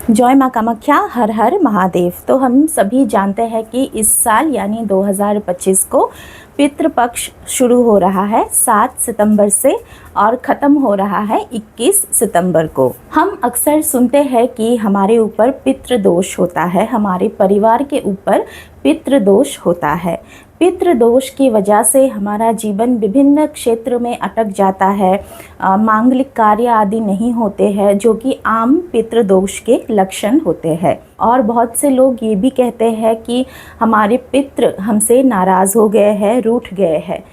जय माँ कामाख्या, हर हर महादेव। तो हम सभी जानते हैं कि इस साल यानी 2025 को पितृपक्ष शुरू हो रहा है 7 सितंबर से और ख़त्म हो रहा है 21 सितंबर को। हम अक्सर सुनते हैं कि हमारे ऊपर पितृदोष होता है, हमारे परिवार के ऊपर पितृदोष होता है। पितृदोष की वजह से हमारा जीवन विभिन्न क्षेत्र में अटक जाता है, मांगलिक कार्य आदि नहीं होते हैं, जो कि आम पितृदोष के लक्षण होते हैं। और बहुत से लोग ये भी कहते हैं कि हमारे पितृ हमसे नाराज़ हो गए हैं, रूठ गए हैं।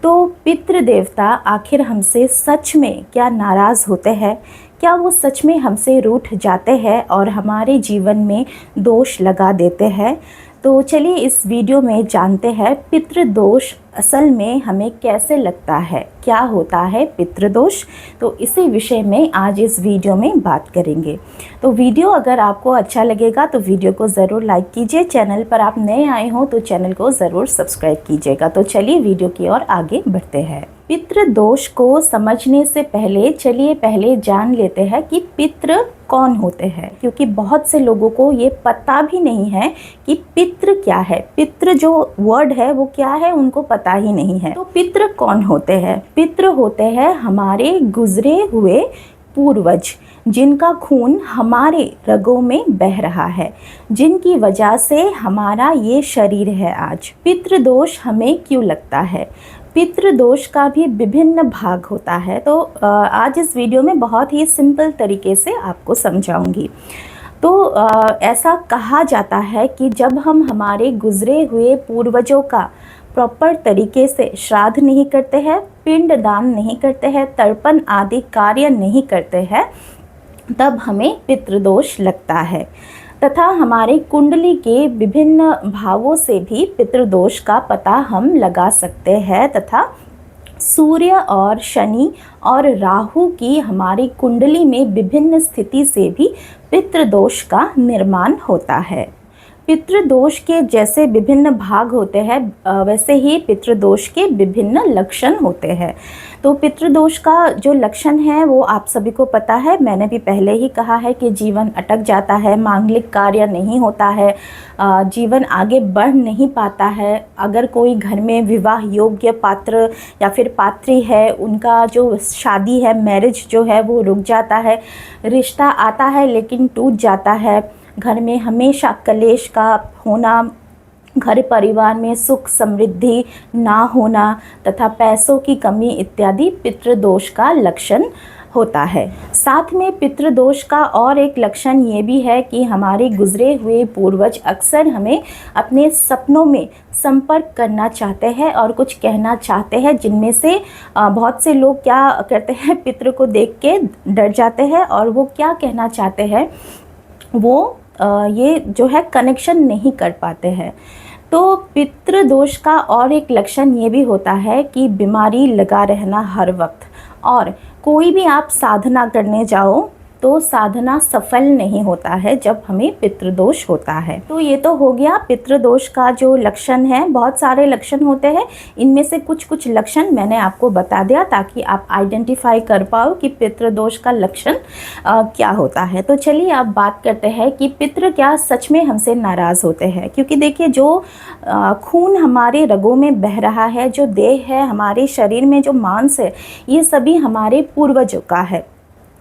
तो पितृ देवता आखिर हमसे सच में क्या नाराज़ होते हैं? क्या वो सच में हमसे रूठ जाते हैं और हमारे जीवन में दोष लगा देते हैं? तो चलिए इस वीडियो में जानते हैं पितृदोष असल में हमें कैसे लगता है, क्या होता है पितृदोष। तो इसी विषय में आज इस वीडियो में बात करेंगे। तो वीडियो अगर आपको अच्छा लगेगा तो वीडियो को ज़रूर लाइक कीजिए। चैनल पर आप नए आए हो तो चैनल को ज़रूर सब्सक्राइब कीजिएगा। तो चलिए वीडियो की ओर आगे बढ़ते हैं। पितृदोष को समझने से पहले जान लेते हैं कि पितृ कौन होते हैं, क्योंकि बहुत से लोगों को ये पता भी नहीं है कि पितृ क्या है। पितृ जो वर्ड है वो क्या है उनको पता ही नहीं है। तो पितृ कौन होते हैं? पितृ होते हैं हमारे गुजरे हुए पूर्वज, जिनका खून हमारे रगों में बह रहा है, जिनकी वजह से हमारा ये शरीर है आज। पितृदोष हमें क्यों लगता है? पितृदोष का भी विभिन्न भाग होता है। तो आज इस वीडियो में बहुत ही सिंपल तरीके से आपको समझाऊंगी। तो ऐसा कहा जाता है कि जब हम हमारे गुजरे हुए पूर्वजों का प्रॉपर तरीके से श्राद्ध नहीं करते हैं, पिंड दान नहीं करते हैं, तर्पण आदि कार्य नहीं करते हैं, तब हमें पितृदोष लगता है। तथा हमारे कुंडली के विभिन्न भावों से भी पितृदोष का पता हम लगा सकते हैं। तथा सूर्य और शनि और राहु की हमारी कुंडली में विभिन्न स्थिति से भी पितृदोष का निर्माण होता है। पितृदोष के जैसे विभिन्न भाग होते हैं, वैसे ही पितृदोष के विभिन्न लक्षण होते हैं। तो पितृदोष का जो लक्षण है वो आप सभी को पता है, मैंने भी पहले ही कहा है कि जीवन अटक जाता है, मांगलिक कार्य नहीं होता है, जीवन आगे बढ़ नहीं पाता है। अगर कोई घर में विवाह योग्य पात्र या फिर पात्री है, उनका जो शादी है, मैरिज जो है वो रुक जाता है, रिश्ता आता है लेकिन टूट जाता है, घर में हमेशा कलेश का होना, घर परिवार में सुख समृद्धि ना होना तथा पैसों की कमी इत्यादि पितृदोष का लक्षण होता है। साथ में पितृदोष का और एक लक्षण ये भी है कि हमारे गुजरे हुए पूर्वज अक्सर हमें अपने सपनों में संपर्क करना चाहते हैं और कुछ कहना चाहते हैं, जिनमें से बहुत से लोग क्या करते हैं, पितृ को देख के डर जाते हैं और वो क्या कहना चाहते हैं वो ये जो है कनेक्शन नहीं कर पाते हैं। तो पितृदोष का और एक लक्षण ये भी होता है कि बीमारी लगा रहना हर वक्त, और कोई भी आप साधना करने जाओ तो साधना सफल नहीं होता है जब हमें पितृदोष होता है। तो ये तो हो गया पितृदोष का जो लक्षण है। बहुत सारे लक्षण होते हैं, इनमें से कुछ लक्षण मैंने आपको बता दिया ताकि आप आइडेंटिफाई कर पाओ कि पितृदोष का लक्षण क्या होता है। तो चलिए अब बात करते हैं कि पितृ क्या सच में हमसे नाराज़ होते हैं। क्योंकि देखिए, जो खून हमारे रगों में बह रहा है, जो देह है, हमारे शरीर में जो मांस है, ये सभी हमारे पूर्वजों का है।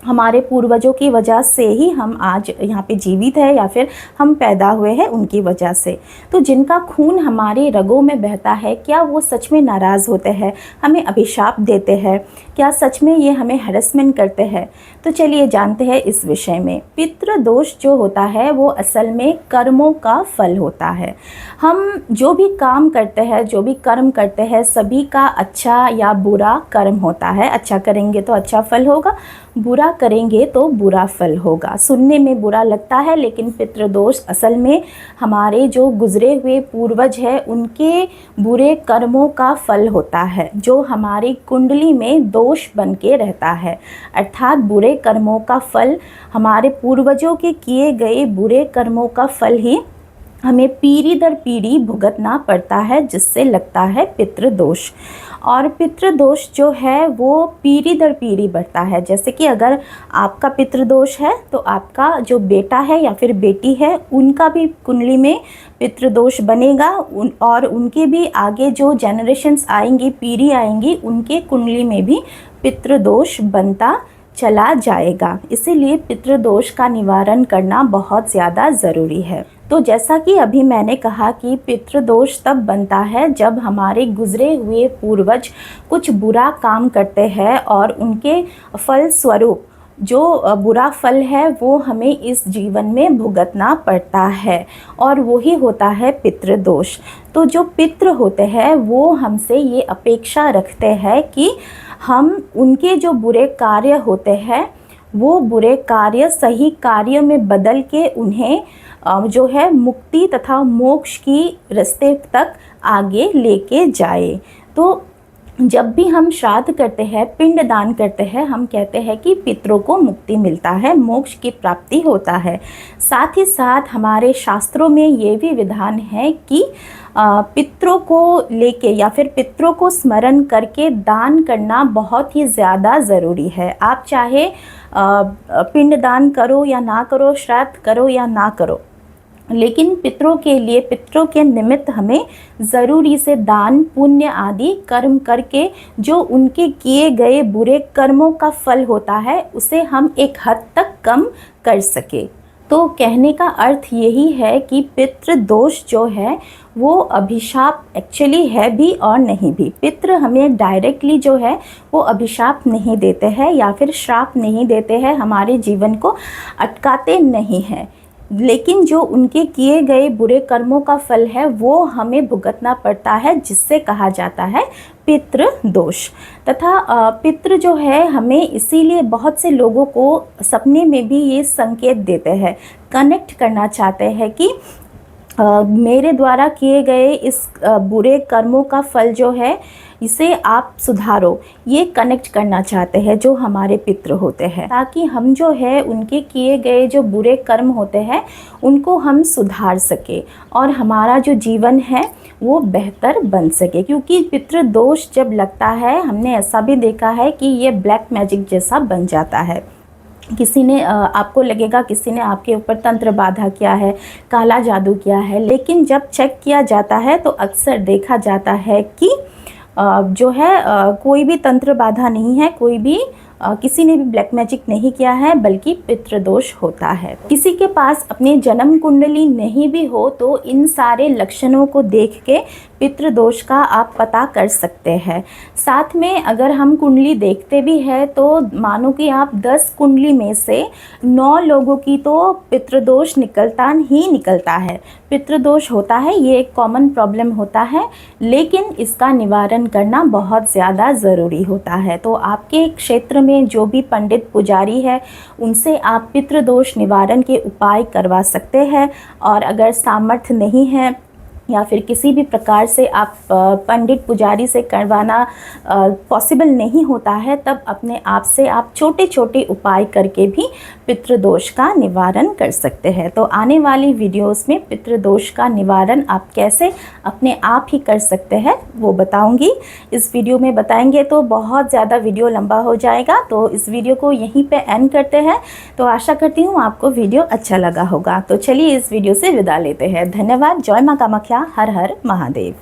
हमारे पूर्वजों की वजह से ही हम आज यहाँ पे जीवित है या फिर हम पैदा हुए हैं उनकी वजह से। तो जिनका खून हमारे रगों में बहता है, क्या वो सच में नाराज़ होते हैं, हमें अभिशाप देते हैं, क्या सच में ये हमें हैरेसमेंट करते हैं? तो चलिए जानते हैं इस विषय में। पितृदोष जो होता है वो असल में कर्मों का फल होता है। हम जो भी काम करते हैं, जो भी कर्म करते हैं, सभी का अच्छा या बुरा कर्म होता है। अच्छा करेंगे तो अच्छा फल होगा, बुरा करेंगे तो बुरा फल होगा। सुनने में बुरा लगता है, लेकिन पितृदोष असल में हमारे जो गुजरे हुए पूर्वज हैं उनके बुरे कर्मों का फल होता है, जो हमारी कुंडली में दोष बन के रहता है। अर्थात बुरे कर्मों का फल, हमारे पूर्वजों के किए गए बुरे कर्मों का फल ही हमें पीढ़ी दर पीढ़ी भुगतना पड़ता है, जिससे लगता है पितृदोष। और पितृदोष जो है वो पीढ़ी दर पीढ़ी बढ़ता है। जैसे कि अगर आपका पितृदोष है तो आपका जो बेटा है या फिर बेटी है उनका भी कुंडली में पितृदोष बनेगा, और उनके भी आगे जो जनरेशन्स आएंगी, पीढ़ी आएंगी, उनके कुंडली में भी पितृदोष बनता चला जाएगा। इसीलिए पितृदोष का निवारण करना बहुत ज़्यादा ज़रूरी है। तो जैसा कि अभी मैंने कहा कि पितृदोष तब बनता है जब हमारे गुजरे हुए पूर्वज कुछ बुरा काम करते हैं और उनके फल स्वरूप जो बुरा फल है वो हमें इस जीवन में भुगतना पड़ता है, और वही होता है पितृदोष। तो जो पितृ होते हैं वो हमसे ये अपेक्षा रखते हैं कि हम उनके जो बुरे कार्य होते हैं वो बुरे कार्य सही कार्य में बदल के उन्हें जो है मुक्ति तथा मोक्ष की रास्ते तक आगे लेके जाए। तो जब भी हम श्राद्ध करते हैं, पिंड दान करते हैं, हम कहते हैं कि पितरों को मुक्ति मिलता है, मोक्ष की प्राप्ति होता है। साथ ही साथ हमारे शास्त्रों में ये भी विधान है कि पितरों को लेके या फिर पितरों को स्मरण करके दान करना बहुत ही ज़्यादा ज़रूरी है। आप चाहे पिंड दान करो या ना करो, श्राद्ध करो या ना करो, लेकिन पितरों के लिए, पितरों के निमित्त हमें ज़रूरी से दान पुण्य आदि कर्म करके जो उनके किए गए बुरे कर्मों का फल होता है उसे हम एक हद तक कम कर सके। तो कहने का अर्थ यही है कि पितृदोष जो है वो अभिशाप एक्चुअली है भी और नहीं भी। पितृ हमें डायरेक्टली जो है वो अभिशाप नहीं देते हैं या फिर श्राप नहीं देते हैं, हमारे जीवन को अटकाते नहीं हैं, लेकिन जो उनके किए गए बुरे कर्मों का फल है वो हमें भुगतना पड़ता है, जिससे कहा जाता है पितृदोष। तथा पितृ जो है हमें इसीलिए बहुत से लोगों को सपने में भी ये संकेत देते हैं, कनेक्ट करना चाहते हैं कि मेरे द्वारा किए गए इस बुरे कर्मों का फल जो है इसे आप सुधारो, ये कनेक्ट करना चाहते हैं जो हमारे पितृ होते हैं, ताकि हम जो है उनके किए गए जो बुरे कर्म होते हैं उनको हम सुधार सके और हमारा जो जीवन है वो बेहतर बन सके। क्योंकि पितृदोष जब लगता है, हमने ऐसा भी देखा है कि ये ब्लैक मैजिक जैसा बन जाता है। किसी ने आपको लगेगा किसी ने आपके ऊपर तंत्र बाधा किया है, काला जादू किया है, लेकिन जब चेक किया जाता है तो अक्सर देखा जाता है कि जो है कोई भी तंत्र बाधा नहीं है, कोई भी किसी ने भी ब्लैक मैजिक नहीं किया है, बल्कि पितृदोष होता है। किसी के पास अपनी जन्म कुंडली नहीं भी हो तो इन सारे लक्षणों को देख के पितृदोष का आप पता कर सकते हैं। साथ में अगर हम कुंडली देखते भी हैं तो मानो कि आप 10 कुंडली में से 9 लोगों की तो पितृदोष निकलता ही निकलता है। पितृदोष होता है, ये एक कॉमन प्रॉब्लम होता है, लेकिन इसका निवारण करना बहुत ज़्यादा ज़रूरी होता है। तो आपके क्षेत्र में जो भी पंडित पुजारी है उनसे आप पितृदोष निवारण के उपाय करवा सकते हैं। और अगर सामर्थ्य नहीं है या फिर किसी भी प्रकार से आप पंडित पुजारी से करवाना पॉसिबल नहीं होता है, तब अपने आप से आप छोटे छोटे उपाय करके भी पितृदोष का निवारण कर सकते हैं। तो आने वाली वीडियोस में पितृदोष का निवारण आप कैसे अपने आप ही कर सकते हैं वो बताऊंगी। इस वीडियो में बताएंगे तो बहुत ज़्यादा वीडियो लंबा हो जाएगा, तो इस वीडियो को यहीं पे एंड करते हैं। तो आशा करती हूँ आपको वीडियो अच्छा लगा होगा। तो चलिए इस वीडियो से विदा लेते हैं। धन्यवाद। जय माँ कामाख्या। हर हर महादेव।